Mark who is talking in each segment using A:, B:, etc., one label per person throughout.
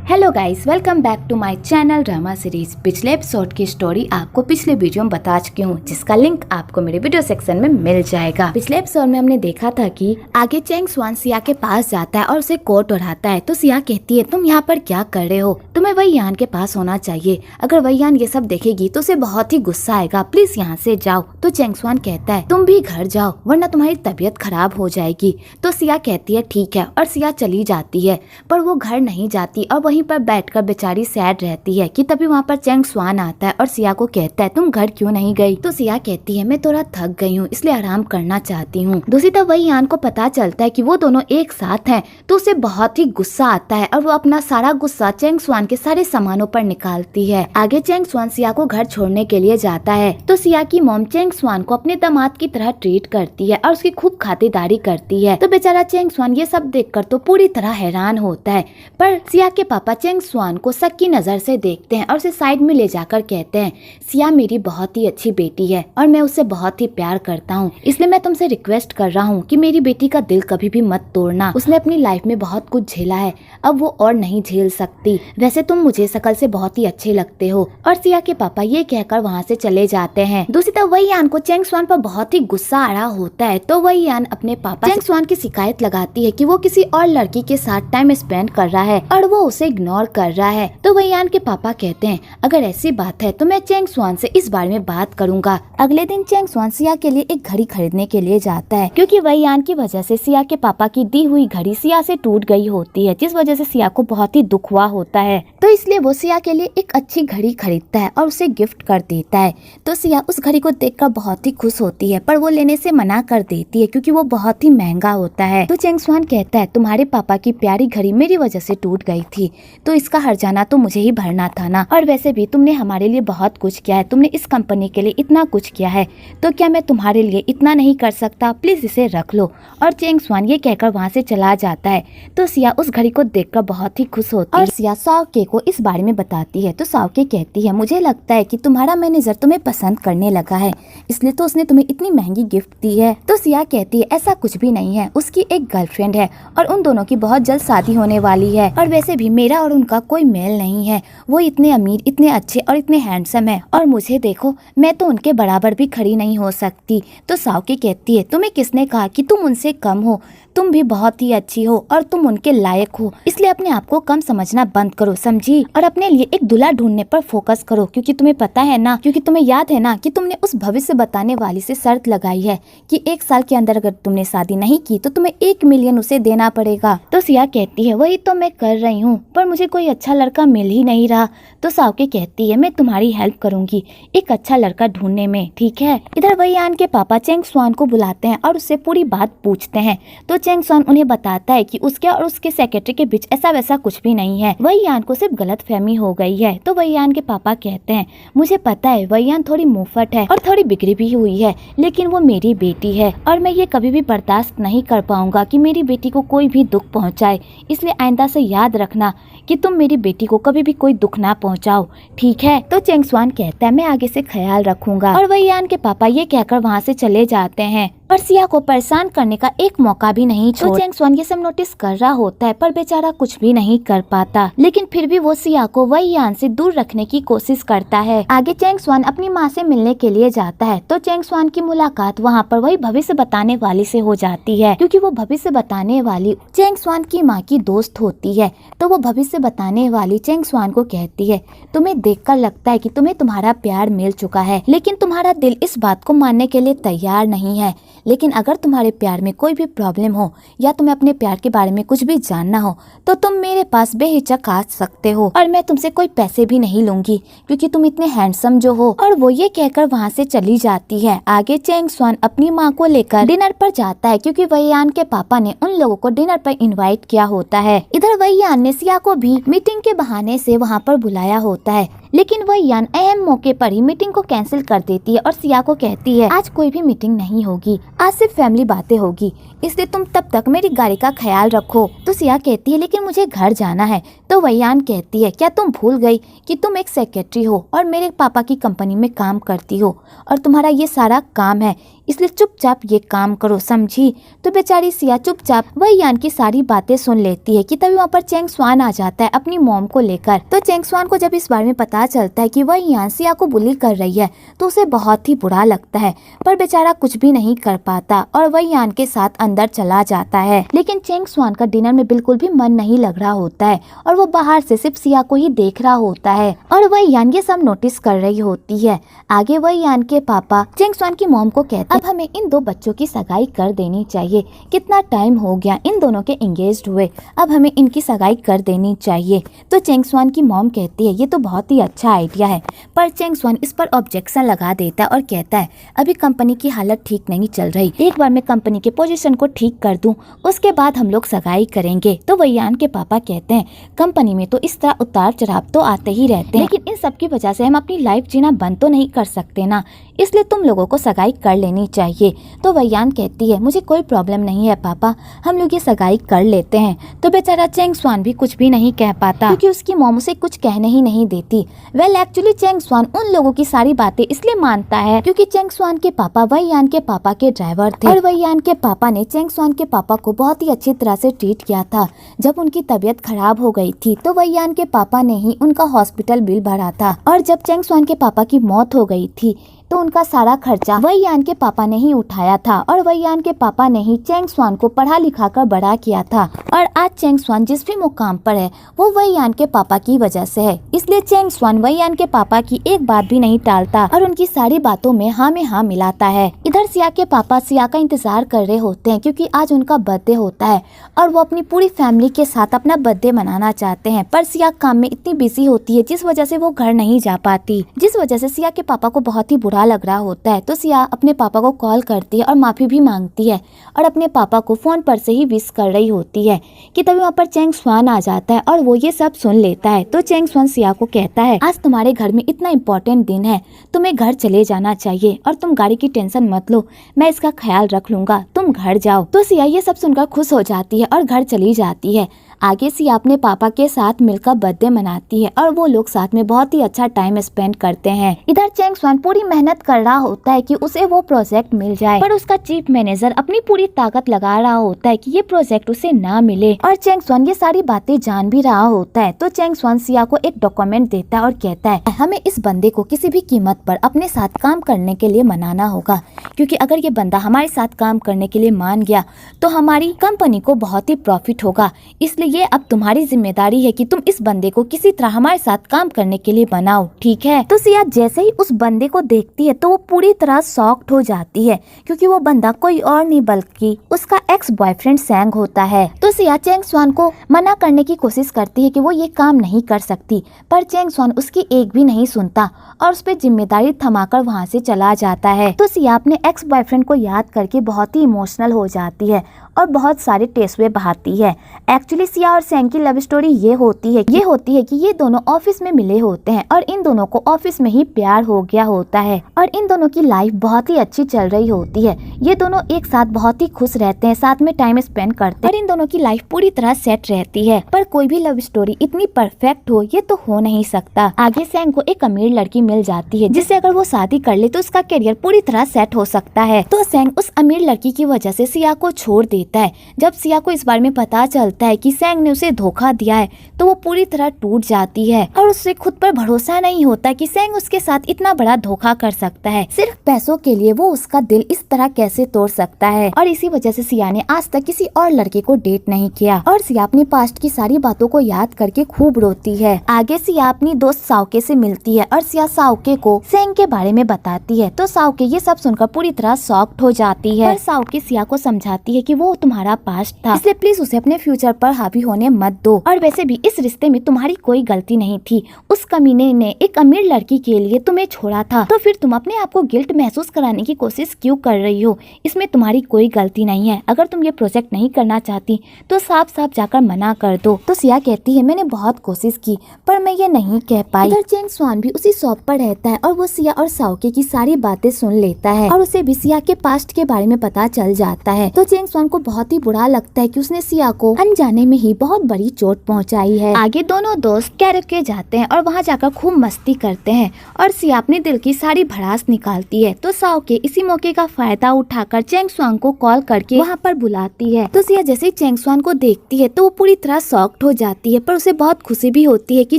A: Hello guys, welcome back to my channel drama series. पिछले episode की story आपको पिछले वीडियो में बता चुकी हूँ, जिसका लिंक आपको मेरे वीडियो सेक्शन में मिल जाएगा। पिछले एपिसोड में हमने देखा था कि आगे चेंग स्वान सिया के पास जाता है और उसे कोट उड़ाता है। तो सिया कहती है, तुम यहाँ पर क्या कर रहे हो? तुम्हें वही यान के पास होना चाहिए। अगर वही यान ये सब देखेगी तो उसे बहुत ही गुस्सा आएगा। प्लीज यहाँ से जाओ। तो चेंग स्वान कहता है, तुम भी घर जाओ वरना तुम्हारी तबीयत खराब हो जाएगी। तो सिया कहती है ठीक है, और सिया चली जाती है। पर वो घर नहीं जाती और वहीं पर बैठकर बेचारी सैड रहती है कि तभी वहाँ पर चेंग स्वान आता है और सिया को कहता है, तुम घर क्यों नहीं गई? तो सिया कहती है, मैं थोड़ा थक गई हूँ इसलिए आराम करना चाहती हूँ। दूसरी तरफ वही यान को पता चलता है कि वो दोनों एक साथ हैं, तो उसे बहुत ही गुस्सा आता है और वो अपना सारा गुस्सा चेंग स्वान के सारे सामानों पर निकालती है। आगे चेंग स्वान सिया को घर छोड़ने के लिए जाता है तो सिया की मॉम चेंग स्वान को अपने दामाद की तरह ट्रीट करती है और उसकी खूब खातिरदारी करती है। तो बेचारा चेंग स्वान ये सब देखकर तो पूरी तरह हैरान होता है। पर सिया के पापा चेंग स्वान को शक की नजर से देखते हैं और उसे साइड में ले जाकर कहते हैं, सिया मेरी बहुत ही अच्छी बेटी है और मैं उससे बहुत ही प्यार करता हूँ, इसलिए मैं तुमसे रिक्वेस्ट कर रहा हूँ कि मेरी बेटी का दिल कभी भी मत तोड़ना। उसने अपनी लाइफ में बहुत कुछ झेला है, अब वो और नहीं झेल सकती। वैसे तुम मुझे शकल से बहुत ही अच्छे लगते हो। और सिया के पापा ये कहकर वहाँ से चले जाते हैं। दूसरी तरफ वही यान को चेंग स्वान पर बहुत ही गुस्सा आ रहा होता है। तो वही यान अपने पापा चेंग स्वान की शिकायत लगाती है कि वो किसी और लड़की के साथ टाइम स्पेंड कर रहा है और वो उसे इग्नोर कर रहा है। तो वही यान के पापा कहते हैं, अगर ऐसी बात है तो मैं चेंग स्वान से इस बारे में बात करूंगा। अगले दिन चेंग स्वान सिया के लिए एक घड़ी खरीदने के लिए जाता है, क्योंकि वही यान की वजह से सिया के पापा की दी हुई घड़ी सिया से टूट गई होती है, जिस वजह से सिया को बहुत ही दुख हुआ होता है। तो इसलिए वो सिया के लिए एक अच्छी घड़ी खरीदता है और उसे गिफ्ट कर देता है। तो सिया उस घड़ी को देखकर बहुत ही खुश होती है, पर वो लेने से मना कर देती है क्योंकि वो बहुत ही महंगा होता है। तो चेंग स्वान कहता है, तुम्हारे पापा की प्यारी घड़ी मेरी वजह से टूट गई थी, तो इसका हर्जाना तो मुझे ही भरना था ना। और वैसे भी तुमने हमारे लिए बहुत कुछ किया है, तुमने इस कंपनी के लिए इतना कुछ किया है, तो क्या मैं तुम्हारे लिए इतना नहीं कर सकता? प्लीज इसे रख लो। और चेंग स्वान ये कहकर वहाँ से चला जाता है। तो सिया उस घड़ी को देखकर बहुत ही खुश होती है और सिया साओके को इस बारे में बताती है। तो साओके कहती है, मुझे लगता है कि तुम्हारा मैनेजर तुम्हें पसंद करने लगा है, इसलिए तो उसने तुम्हें इतनी महंगी गिफ्ट दी है। तो सिया कहती है, ऐसा कुछ भी नहीं है, उसकी एक गर्लफ्रेंड है और उन दोनों की बहुत जल्द शादी होने वाली है। और वैसे भी मेरा और उनका कोई मेल नहीं है, वो इतने अमीर, इतने अच्छे और इतने हैंडसम है, और मुझे देखो, मैं तो उनके बराबर भी खड़ी नहीं हो सकती। तो साओके कहती है, तुम्हें किसने कहा कि तुम उनसे कम हो? तुम भी बहुत ही अच्छी हो और तुम उनके लायक हो, इसलिए अपने आप को कम समझना बंद करो, समझी? और अपने लिए एक दूल्हा ढूंढने पर फोकस करो, क्योंकि तुम्हें पता है ना, क्योंकि तुम्हें याद है ना कि तुमने उस भविष्य बताने वाली से शर्त लगाई है कि 1 साल के अंदर अगर तुमने शादी नहीं की तो तुम्हें 1 मिलियन उसे देना पड़ेगा। तो सिया कहती है, वही तो मैं कर रही हूँ, पर मुझे कोई अच्छा लड़का मिल ही नहीं रहा। तो साओके कहती है, मैं तुम्हारी हेल्प करूंगी एक अच्छा लड़का ढूंढने में, ठीक है? इधर वही यान के पापा चेंग स्वान को बुलाते हैं और उससे पूरी बात पूछते हैं। तो चेंग स्वान उन्हें बताता है कि उसके और उसके सेक्रेटरी के बीच ऐसा वैसा कुछ भी नहीं है, वही यान को सिर्फ गलतफहमी हो गई है। तो वही यान के पापा कहते हैं, मुझे पता है वही यान थोड़ी मुंहफट है और थोड़ी बिगड़ी भी हुई है, लेकिन वो मेरी बेटी है और मैं ये कभी भी बर्दाश्त नहीं कर पाऊंगा कि मेरी बेटी को कोई भी दुख पहुंचाए, इसलिए आइंदा से याद रखना कि तुम मेरी बेटी को कभी भी कोई दुख ना पहुंचाओ, ठीक है? तो चेंग स्वान कहता है, मैं आगे से ख्याल रखूंगा। और वही यान के पापा ये कहकर वहाँ से चले जाते हैं और सिया को परेशान करने का एक मौका भी नहीं छोड़। तो चेंग स्वान ये सब नोटिस कर रहा होता है, पर बेचारा कुछ भी नहीं कर पाता, लेकिन फिर भी वो सिया को वही यान से दूर रखने की कोशिश करता है। आगे चेंग स्वान अपनी माँ से मिलने के लिए जाता है। तो चेंग स्वान की मुलाकात वहाँ पर वही भविष्य बताने वाली से हो जाती है, क्योंकि वो भविष्य बताने वाली चेंग स्वान की माँ की दोस्त होती है। तो वो भविष्य बताने वाली चेंग स्वान को कहती है, तुम्हें देखकर लगता है कि तुम्हें तुम्हारा प्यार मिल चुका है, लेकिन तुम्हारा दिल इस बात को मानने के लिए तैयार नहीं है। लेकिन अगर तुम्हारे प्यार में कोई भी प्रॉब्लम हो या तुम्हें अपने प्यार के बारे में कुछ भी जानना हो तो तुम मेरे पास बेहिचक आ सकते हो, और मैं तुमसे कोई पैसे भी नहीं लूंगी क्योंकि तुम इतने हैंडसम जो हो। और वो ये कहकर वहाँ से चली जाती है। आगे चेंग स्वान अपनी माँ को लेकर डिनर पर जाता है, क्योंकि वही यान के पापा ने उन लोगों को डिनर पर इनवाइट किया होता है। इधर वही यान ने सिया को भी मीटिंग के बहाने से वहाँ पर बुलाया होता है, लेकिन वही यान अहम मौके पर ही मीटिंग को कैंसिल कर देती है और सिया को कहती है, आज कोई भी मीटिंग नहीं होगी, आज सिर्फ फैमिली बातें होगी, इसलिए तुम तब तक मेरी गाड़ी का ख्याल रखो। तो सिया कहती है, लेकिन मुझे घर जाना है। तो वही यान कहती है, क्या तुम भूल गई कि तुम एक सेक्रेटरी हो और मेरे पापा की कंपनी में काम करती हो और तुम्हारा ये सारा काम है, इसलिए चुपचाप ये काम करो, समझी। तो बेचारी सिया चुपचाप वही यान की सारी बातें सुन लेती है कि तभी वहाँ पर चेंग स्वान आ जाता है अपनी मॉम को लेकर। तो चेंग स्वान को जब इस बारे में पता चलता है कि वही यान सिया को बुली कर रही है तो उसे बहुत ही बुरा लगता है, पर बेचारा कुछ भी नहीं कर पाता और वही यान के साथ अंदर चला जाता है। लेकिन चेंग स्वान का डिनर में बिल्कुल भी मन नहीं लग रहा होता है और वो बाहर से सिर्फ सिया को ही देख रहा होता है और वही यान ये सब नोटिस कर रही होती है। आगे वही यान के पापा चेंग स्वान की मॉम को कहते हैं अब हमें इन दो बच्चों की सगाई कर देनी चाहिए, कितना टाइम हो गया इन दोनों के एंगेज्ड हुए, अब हमें इनकी सगाई कर देनी चाहिए। तो चेंग स्वान की मॉम कहती है ये तो बहुत ही अच्छा आइडिया है, पर चेंग स्वान इस पर ऑब्जेक्शन लगा देता है और कहता है अभी कंपनी की हालत ठीक नहीं चल रही, एक बार मैं कंपनी के पोजीशन को ठीक कर दूं उसके बाद हम लोग सगाई करेंगे। तो वही यान के पापा कहते हैं कंपनी में तो इस तरह उतार चढ़ाव तो आते ही रहते हैं, लेकिन इन सब की वजह से हम अपनी लाइफ जीना बंद तो नहीं कर सकते ना, इसलिए तुम लोगों को सगाई कर लेनी चाहिए। तो वैयान कहती है मुझे कोई प्रॉब्लम नहीं है पापा, हम लोग ये सगाई कर लेते हैं। तो बेचारा चेंग स्वान भी कुछ भी नहीं कह पाता क्योंकि उसकी मॉम उसे कुछ कहने ही नहीं देती। वेल एक्चुअली चेंग स्वान उन लोगों की सारी बातें इसलिए मानता है क्योंकि चेंग स्वान के पापा वैयान के पापा के ड्राइवर थे और वैयान के पापा ने चेंग स्वान के पापा को बहुत ही अच्छी तरह से ट्रीट किया था। जब उनकी तबीयत खराब हो गई थी तो वैयान के पापा ने ही उनका हॉस्पिटल बिल भरा था और जब चेंग स्वान के पापा की मौत हो गई थी तो उनका सारा खर्चा वैयान के पापा ने ही उठाया था और वैयान के पापा ने ही चेंग स्वान को पढ़ा लिखा कर बड़ा किया था और आज चेंग स्वान जिस भी मुकाम पर है वो वैयान के पापा की वजह से है, इसलिए चेंग स्वान वैयान के पापा की एक बात भी नहीं टालता और उनकी सारी बातों में हाँ में हाँ मिलाता है। इधर सिया के पापा सिया का इंतजार कर रहे होते हैं क्योंकि आज उनका बर्थडे होता है और वो अपनी पूरी फैमिली के साथ अपना बर्थडे मनाना चाहते हैं, पर सिया काम में इतनी बिजी होती है जिस वजह से वो घर नहीं जा पाती, जिस वजह से सिया के पापा को बहुत ही बुरा लग रहा होता है। तो सिया अपने पापा को कॉल करती है और माफी भी मांगती है और अपने पापा को फोन पर से ही विश कर रही होती है कि तभी वहाँ पर चेंग स्वान आ जाता है और वो ये सब सुन लेता है। तो चेंग स्वान सिया को कहता है आज तुम्हारे घर में इतना इम्पोर्टेंट दिन है, तुम्हें घर चले जाना चाहिए और तुम गाड़ी की टेंशन मत लो, मैं इसका ख्याल रख लूंगा, तुम घर जाओ। तो सिया ये सब सुनकर खुश हो जाती है और घर चली जाती है। आगे सिया अपने पापा के साथ मिलकर बर्थडे मनाती है और वो लोग साथ में बहुत ही अच्छा टाइम स्पेंड करते हैं। इधर चेंग स्वान पूरी मेहनत कर रहा होता है कि उसे वो प्रोजेक्ट मिल जाए, पर उसका चीफ मैनेजर अपनी पूरी ताकत लगा रहा होता है कि ये प्रोजेक्ट उसे ना मिले और चेंग स्वान ये सारी बातें जान भी रहा होता है। तो चेंग स्वान सिया को एक डॉक्यूमेंट देता है और कहता है हमें इस बंदे को किसी भी कीमत पर अपने साथ काम करने के लिए मनाना होगा, क्योंकि अगर ये बंदा हमारे साथ काम करने के लिए मान गया तो हमारी कंपनी को बहुत ही प्रॉफिट होगा, इसलिए ये अब तुम्हारी जिम्मेदारी है कि तुम इस बंदे को किसी तरह हमारे साथ काम करने के लिए बनाओ, ठीक है। तो सिया जैसे ही उस बंदे को देखती है तो वो पूरी तरह शॉक्ड हो जाती है क्योंकि वो बंदा कोई और नहीं बल्कि उसका एक्स बॉयफ्रेंड सैंग होता है। तो सिया चेंग स्वान को मना करने की कोशिश करती है कि वो ये काम नहीं कर सकती, पर चेंग स्वान उसकी एक भी नहीं सुनता और उस पर जिम्मेदारी थमाकर वहाँ से चला जाता है। तो सिया अपने एक्स बॉयफ्रेंड को याद करके बहुत ही इमोशनल हो जाती है और बहुत सारे टेसुए बहाती है। एक्चुअली सिया और सैंग की लव स्टोरी ये होती है कि ये दोनों ऑफिस में मिले होते हैं और इन दोनों को ऑफिस में ही प्यार हो गया होता है और इन दोनों की लाइफ बहुत ही अच्छी चल रही होती है। ये दोनों एक साथ बहुत ही खुश रहते हैं, साथ में टाइम स्पेंड करते हैं और इन दोनों की लाइफ पूरी तरह सेट रहती है। पर कोई भी लव स्टोरी इतनी परफेक्ट हो ये तो हो नहीं सकता। आगे सैंग को एक अमीर लड़की मिल जाती है जिससे अगर वो शादी कर ले तो उसका करियर पूरी तरह सेट हो सकता है। तो सैंग उस अमीर लड़की की वजह से सिया को छोड़ देता है। जब सिया को इस बारे में पता चलता है कि सैंग ने उसे धोखा दिया है तो वो पूरी तरह टूट जाती है और उसे खुद पर भरोसा नहीं होता कि सैंग उसके साथ इतना बड़ा धोखा कर सकता है। सिर्फ पैसों के लिए वो उसका दिल इस तरह कैसे तोड़ सकता है और इसी वजह से सिया ने आज तक किसी और लड़के को डेट नहीं किया और सिया अपनी पास्ट की सारी बातों को याद करके खूब रोती है। आगे सिया अपनी दोस्त साओके से मिलती है और सिया साओके को सैंग के बारे में बताती है। तो साओके ये सब सुनकर पूरी तरह शॉक्ड हो जाती है। साओके सिया को समझाती है कि वो तुम्हारा पास्ट था, इसलिए प्लीज उसे अपने फ्यूचर पर हावी होने मत दो और वैसे भी इस रिश्ते में तुम्हारी कोई गलती नहीं थी, उस कमीने ने एक अमीर लड़की के लिए तुम्हें छोड़ा था, तो फिर तुम अपने आप को गिल्ट महसूस कराने की कोशिश क्यों कर रही हो, इसमें तुम्हारी कोई गलती नहीं है। अगर तुम ये प्रोजेक्ट नहीं करना चाहती तो साफ साफ जाकर मना कर दो। तो सिया कहती है मैंने बहुत कोशिश की पर मैं ये नहीं कह पाई। इधर चेंग स्वान भी उसी शॉप पर रहता है और वो सिया और साओके की सारी बातें सुन लेता है और उसे भी सिया के पास्ट के बारे में पता चल जाता है। तो चेंग स्वान को बहुत ही बुरा लगता है कि उसने सिया को अनजाने में ही बहुत बड़ी चोट पहुंचाई है। आगे दोनों दोस्त कैरेके जाते हैं और वहां जाकर खूब मस्ती करते हैं और सिया अपने दिल की सारी भड़ास निकालती है। तो साओ के इसी मौके का फायदा उठाकर चेंग स्वांग को कॉल करके वहां पर बुलाती है। तो सिया जैसे ही चेंग स्वांग को देखती है तो वो पूरी तरह शॉक्ड हो जाती है, पर उसे बहुत खुशी भी होती है कि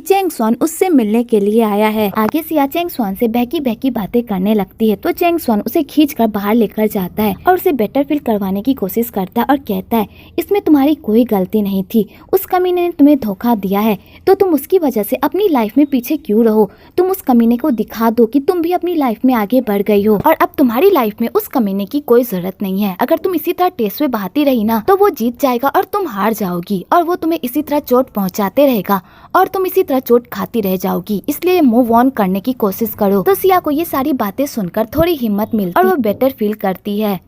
A: चेंग स्वांग उससे मिलने के लिए आया है। आगे सिया चेंग स्वांग से बहकी बहकी बातें करने लगती है। तो चेंग स्वांग उसे खींचकर बाहर लेकर जाता है और उसे बेटर फील करवाने की कोशिश करता है और कहता है इसमें तुम्हारी कोई गलती नहीं थी, उस कमीने ने तुम्हें धोखा दिया है तो तुम उसकी वजह से अपनी लाइफ में पीछे क्यों रहो। तुम उस कमीने को दिखा दो कि तुम भी अपनी लाइफ में आगे बढ़ गई हो और अब तुम्हारी लाइफ में उस कमीने की कोई जरूरत नहीं है। अगर तुम इसी तरह टेस्ट बहाती रही ना तो वो जीत जाएगा और तुम हार जाओगी और वो तुम्हें इसी तरह चोट पहुंचाते रहेगा और तुम इसी तरह चोट खाती रह जाओगी, इसलिए मूव ऑन करने की कोशिश करो। तो सिया को ये सारी बातें सुनकर थोड़ी हिम्मत मिलती और वो बेटर फील करती है।